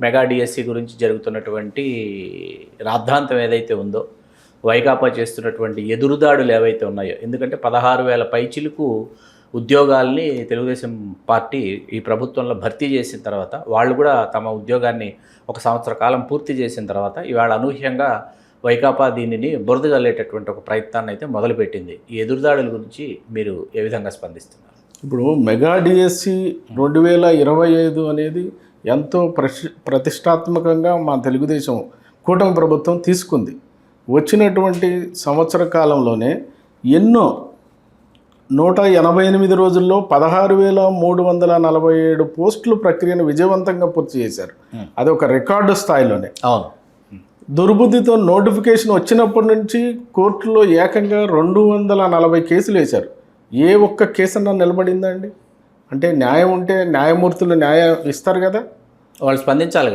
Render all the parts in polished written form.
Mega DSC గురించి జరుగుతున్నటువంటి రాద్ధాంతం ఏదైతే ఉందో, వైకాపా చేస్తున్నటువంటి ఎదురుదాడులు ఏవైతే ఉన్నాయో, ఎందుకంటే 16,000 పైచిలుకు ఉద్యోగాల్ని తెలుగుదేశం పార్టీ ఈ ప్రభుత్వంలో భర్తీ చేసిన తర్వాత, వాళ్ళు కూడా తమ ఉద్యోగాన్ని ఒక సంవత్సర కాలం పూర్తి చేసిన తర్వాత, ఇవాళ అనూహ్యంగా వైకాపా దీనిని బురద జల్లేటటువంటి ఒక ప్రయత్నాన్ని అయితే మొదలుపెట్టింది. ఈ ఎదురుదాడుల గురించి మీరు ఏ విధంగా స్పందిస్తున్నారు? ఇప్పుడు మెగా డిఎస్సి 2025 అనేది ఎంతో ప్రతిష్టాత్మకంగా మా తెలుగుదేశం కూటమి ప్రభుత్వం తీసుకుంది. వచ్చినటువంటి సంవత్సర కాలంలోనే ఎన్నో 188 రోజుల్లో 16,347 పోస్టుల ప్రక్రియను విజయవంతంగా పూర్తి చేశారు. అది ఒక రికార్డు స్థాయిలోనే. అవును. దుర్బుద్ధితో నోటిఫికేషన్ వచ్చినప్పటి నుంచి కోర్టులో ఏకంగా 240 కేసులు వేశారు. ఏ ఒక్క కేసన్నా నిలబడిందా అండి? అంటే న్యాయం ఉంటే న్యాయమూర్తులు న్యాయం ఇస్తారు కదా, వాళ్ళు స్పందిస్తారు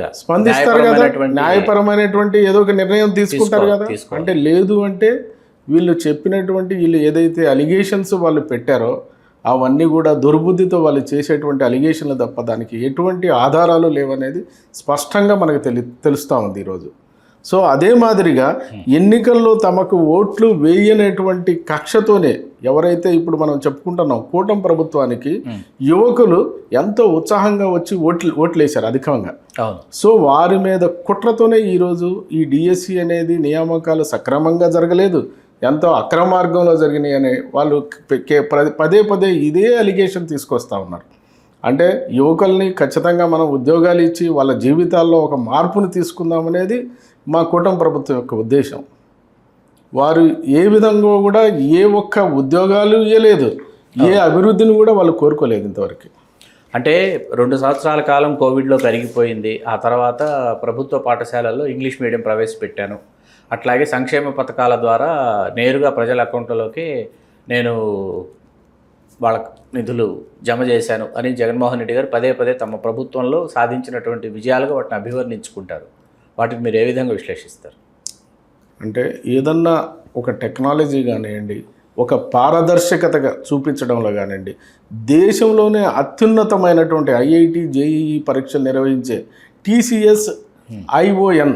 కదా, న్యాయపరమైనటువంటి ఏదో ఒక నిర్ణయం తీసుకుంటారు కదా. అంటే లేదు అంటే వీళ్ళు చెప్పినటువంటి వీళ్ళు ఏదైతే అలిగేషన్స్ వాళ్ళు పెట్టారో అవన్నీ కూడా దుర్బుద్ధితో వాళ్ళు చేసేటువంటి అలిగేషన్లు తప్ప దానికి ఎటువంటి ఆధారాలు లేవనేది స్పష్టంగా మనకు తెలుస్తూ ఉంది ఈరోజు. సో అదే మాదిరిగా ఎన్నికల్లో తమకు ఓట్లు వేయనటువంటి కక్షతోనే ఎవరైతే ఇప్పుడు మనం చెప్పుకుంటున్నాం కూటమి ప్రభుత్వానికి యువకులు ఎంతో ఉత్సాహంగా వచ్చి ఓట్లు వేశారు అధికంగా. సో వారి మీద కుట్రతోనే ఈరోజు ఈ డిఎస్సి అనేది నియామకాలు సక్రమంగా జరగలేదు, ఎంతో అక్రమ మార్గంలో జరిగినాయి అని వాళ్ళు పదే పదే ఇదే అలిగేషన్ తీసుకొస్తూ ఉన్నారు. అంటే యువకుల్ని ఖచ్చితంగా మనం ఉద్యోగాలు ఇచ్చి వాళ్ళ జీవితాల్లో ఒక మార్పుని తీసుకుందామనేది మా కూటమి ప్రభుత్వం యొక్క ఉద్దేశం. వారు ఏ విధంగా కూడా ఏ ఒక్క ఉద్యోగాలు ఇవ్వలేదు, ఏ అభివృద్ధిని కూడా వాళ్ళు కోరుకోలేదు ఇంతవరకు. అంటే 2 సంవత్సరాల కాలం కోవిడ్లో కరిగిపోయింది. ఆ తర్వాత ప్రభుత్వ పాఠశాలల్లో ఇంగ్లీష్ మీడియం ప్రవేశపెట్టాను, అట్లాగే సంక్షేమ పథకాల ద్వారా నేరుగా ప్రజల అకౌంట్లలోకి నేను వాళ్ళ నిధులు జమ చేశాను అని జగన్మోహన్ రెడ్డి గారు పదే పదే తమ ప్రభుత్వంలో సాధించినటువంటి విజయాలుగా వాటిని అభివర్ణించుకుంటారు. వాటిని మీరు ఏ విధంగా విశ్లేషిస్తారు? అంటే ఏదన్నా ఒక టెక్నాలజీ కానివ్వండి, ఒక పారదర్శకతగా చూపించడంలో కానివ్వండి, దేశంలోనే అత్యున్నతమైనటువంటి ఐఐటి జేఈఈ పరీక్షలు నిర్వహించే TCS ION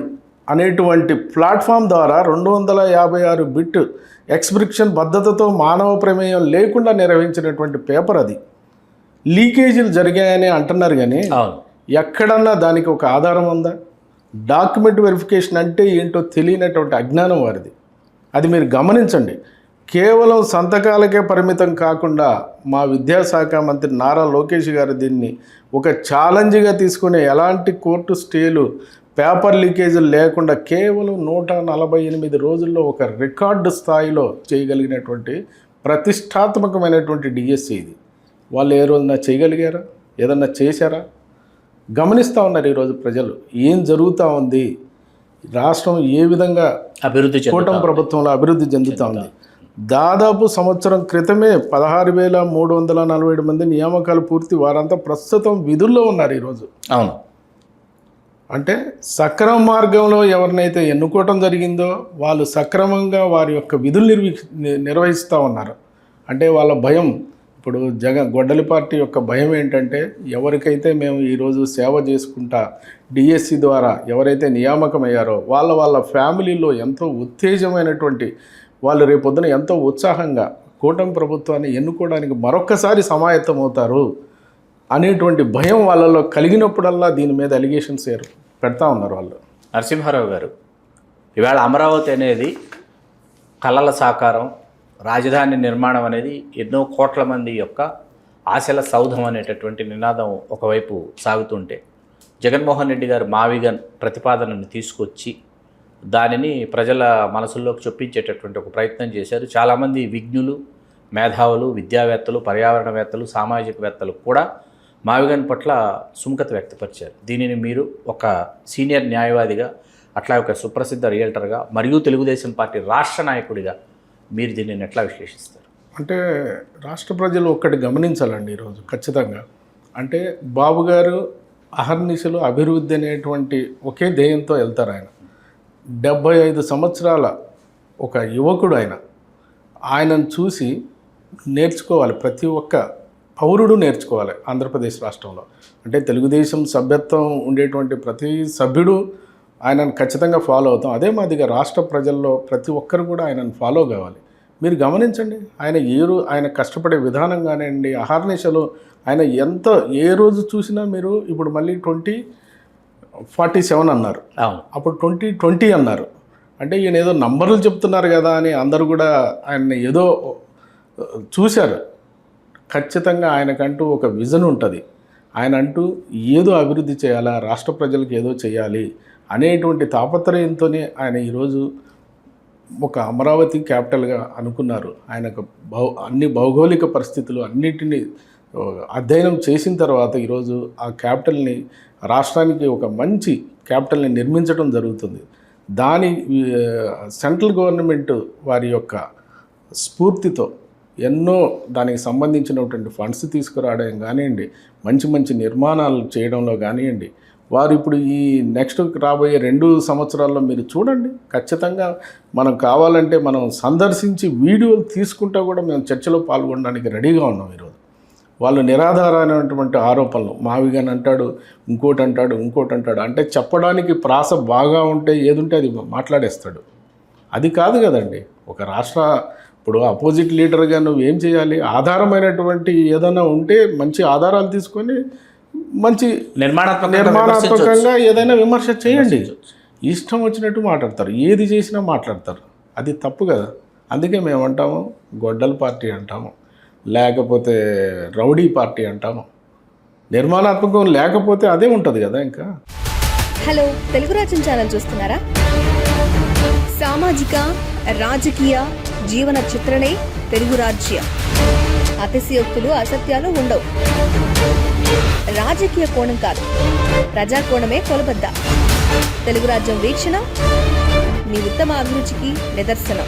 అనేటువంటి ప్లాట్ఫామ్ ద్వారా 256 బిట్ ఎక్స్ప్రిక్షన్ పద్ధతితో మానవ ప్రమేయం లేకుండా నిర్వహించినటువంటి పేపర్ అది. లీకేజీలు జరిగాయని అంటున్నారు కానీ ఎక్కడన్నా దానికి ఒక ఆధారం ఉందా? డాక్యుమెంట్ వెరిఫికేషన్ అంటే ఏంటో తెలియనటువంటి అజ్ఞానం వారిది. అది మీరు గమనించండి. కేవలం సంతకాలకే పరిమితం కాకుండా మా విద్యాశాఖ మంత్రి నారా లోకేష్ గారు దీన్ని ఒక ఛాలెంజ్గా తీసుకుని ఎలాంటి కోర్టు స్టేలు పేపర్ లీకేజీలు లేకుండా కేవలం 148 రోజుల్లో ఒక రికార్డు స్థాయిలో చేయగలిగినటువంటి ప్రతిష్టాత్మకమైనటువంటి డిఎస్సి ఇది. వాళ్ళు ఏ రోజున చేయగలిగారా? ఏదన్నా చేశారా? గమనిస్తూ ఉన్నారు ఈరోజు ప్రజలు ఏం జరుగుతూ ఉంది, రాష్ట్రం ఏ విధంగా కూటమి ప్రభుత్వంలో అభివృద్ధి చెందుతూ ఉంది. దాదాపు సంవత్సరం క్రితమే 16,347 మంది నియామకాలు పూర్తి, వారంతా ప్రస్తుతం విధుల్లో ఉన్నారు ఈరోజు. అవును. అంటే సక్రమ మార్గంలో ఎవరినైతే ఎన్నుకోవటం జరిగిందో వాళ్ళు సక్రమంగా వారి యొక్క విధులు నిర్వహిస్తూ ఉన్నారు. అంటే వాళ్ళ భయం, ఇప్పుడు గొడ్డలి పార్టీ యొక్క భయం ఏంటంటే ఎవరికైతే మేము ఈరోజు సేవ చేసుకుంటా డిఎస్సి ద్వారా ఎవరైతే నియామకమయ్యారో వాళ్ళ ఫ్యామిలీలో ఎంతో ఉత్తేజమైనటువంటి వాళ్ళు రేపొద్దున ఎంతో ఉత్సాహంగా కూటమి ప్రభుత్వాన్ని ఎన్నుకోవడానికి మరొక్కసారి సమాయత్తం అవుతారు అనేటువంటి భయం వాళ్ళలో కలిగినప్పుడల్లా దీని మీద అలిగేషన్స్ పెడతా ఉన్నారు వాళ్ళు. నరసింహారావు గారు, ఇవాళ అమరావతి అనేది కళల సాకారం, రాజధాని నిర్మాణం అనేది ఎన్నో కోట్ల మంది యొక్క ఆశల సౌధం అనేటటువంటి నినాదం ఒకవైపు సాగుతుంటే, జగన్మోహన్ రెడ్డి గారు మావిగన్ ప్రతిపాదనను తీసుకొచ్చి దానిని ప్రజల మనసుల్లోకి చొప్పించేటటువంటి ఒక ప్రయత్నం చేశారు. చాలామంది విజ్ఞులు, మేధావులు, విద్యావేత్తలు, పర్యావరణవేత్తలు, సామాజికవేత్తలు కూడా మావిగన్ పట్ల సుముఖత వ్యక్తపరిచారు. దీనిని మీరు ఒక సీనియర్ న్యాయవాదిగా, అట్లా ఒక సుప్రసిద్ధ రియల్టర్గా మరియు తెలుగుదేశం పార్టీ రాష్ట్ర నాయకుడిగా మీరు దీనిని ఎట్లా విశ్లేషిస్తారు? అంటే రాష్ట్ర ప్రజలు ఒక్కటి గమనించాలండి ఈరోజు ఖచ్చితంగా. అంటే బాబు గారు అహర్నిశలు అభివృద్ధి అనేటువంటి ఒకే ధ్యేయంతో వెళ్తారు. ఆయన 75 సంవత్సరాల ఒక యువకుడు. ఆయనను చూసి నేర్చుకోవాలి ప్రతి ఒక్క పౌరుడు నేర్చుకోవాలి ఆంధ్రప్రదేశ్ రాష్ట్రంలో. అంటే తెలుగుదేశం సభ్యత్వం ఉండేటువంటి ప్రతి సభ్యుడు ఆయనను ఖచ్చితంగా ఫాలో అవుతాం. అదే మాదిగా రాష్ట్ర ప్రజల్లో ప్రతి ఒక్కరు కూడా ఆయనను ఫాలో కావాలి. మీరు గమనించండి, ఆయన ఆయన కష్టపడే విధానం కానివ్వండి, అహర్నిశలు ఆయన ఏ రోజు చూసినా మీరు ఇప్పుడు మళ్ళీ 2047 అన్నారు, అప్పుడు 2020 అన్నారు. అంటే ఈయన ఏదో నంబర్లు చెప్తున్నారు కదా అని అందరూ కూడా ఆయన్ని ఏదో చూశారు. ఖచ్చితంగా ఆయనకంటూ ఒక విజన్ ఉంటుంది. ఆయన అంటూ ఏదో అభివృద్ధి చేయాలా, రాష్ట్ర ప్రజలకు ఏదో చేయాలి అనేటువంటి తాపత్రయంతోనే ఆయన ఈరోజు ఒక అమరావతి క్యాపిటల్గా అనుకున్నారు. ఆయనకు అన్ని భౌగోళిక పరిస్థితులు అన్నిటినీ అధ్యయనం చేసిన తర్వాత ఈరోజు ఆ క్యాపిటల్ని, రాష్ట్రానికి ఒక మంచి క్యాపిటల్ని నిర్మించడం జరుగుతుంది. దాని సెంట్రల్ గవర్నమెంట్ వారి యొక్క స్ఫూర్తితో ఎన్నో దానికి సంబంధించినటువంటి ఫండ్స్ తీసుకురావడం కానివ్వండి, మంచి మంచి నిర్మాణాలు చేయడంలో కానివ్వండి, వారు ఇప్పుడు ఈ నెక్స్ట్ రాబోయే 2 సంవత్సరాల్లో మీరు చూడండి, ఖచ్చితంగా మనం కావాలంటే మనం సందర్శించి వీడియోలు తీసుకుంటా కూడా మేము చర్చలో పాల్గొనడానికి రెడీగా ఉన్నాం. ఈరోజు వాళ్ళు నిరాధారమైనటువంటి ఆరోపణలు, మావిగాని అంటాడు, ఇంకోటి అంటాడు. అంటే చెప్పడానికి ప్రాస బాగా ఉంటే ఏదుంటే అది మాట్లాడేస్తాడు. అది కాదు కదండి ఒక రాష్ట్ర. ఇప్పుడు అపోజిట్ లీడర్గా నువ్వు ఏం చేయాలి, ఆధారమైనటువంటి ఏదైనా ఉంటే మంచి ఆధారాలు తీసుకొని మంచి నిర్మాణాత్మకంగా ఏదైనా విమర్శ చేయండి. ఇష్టం వచ్చినట్టు మాట్లాడతారు, ఏది చేసినా మాట్లాడతారు. అది తప్పు కదా. అందుకే మేము అంటాము గొడ్డల పార్టీ అంటాము, లేకపోతే రౌడీ పార్టీ అంటాము. నిర్మాణాత్మకం లేకపోతే అదే ఉంటుంది కదా. ఇంకా హలో, తెలుగు రాజ్యం ఛానల్ చూస్తున్నారా? సామాజిక రాజకీయ జీవన చిత్రణే తెలుగు రాజ్యం. అతిశయోక్తులు అసత్యాలు ఉండవు. రాజకీయ కోణం కాదు, ప్రజా కోణమే కొలబద్ద. తెలుగు రాజ్యం వీక్షణ మీ ఉత్తమ అభిరుచికి నిదర్శనం.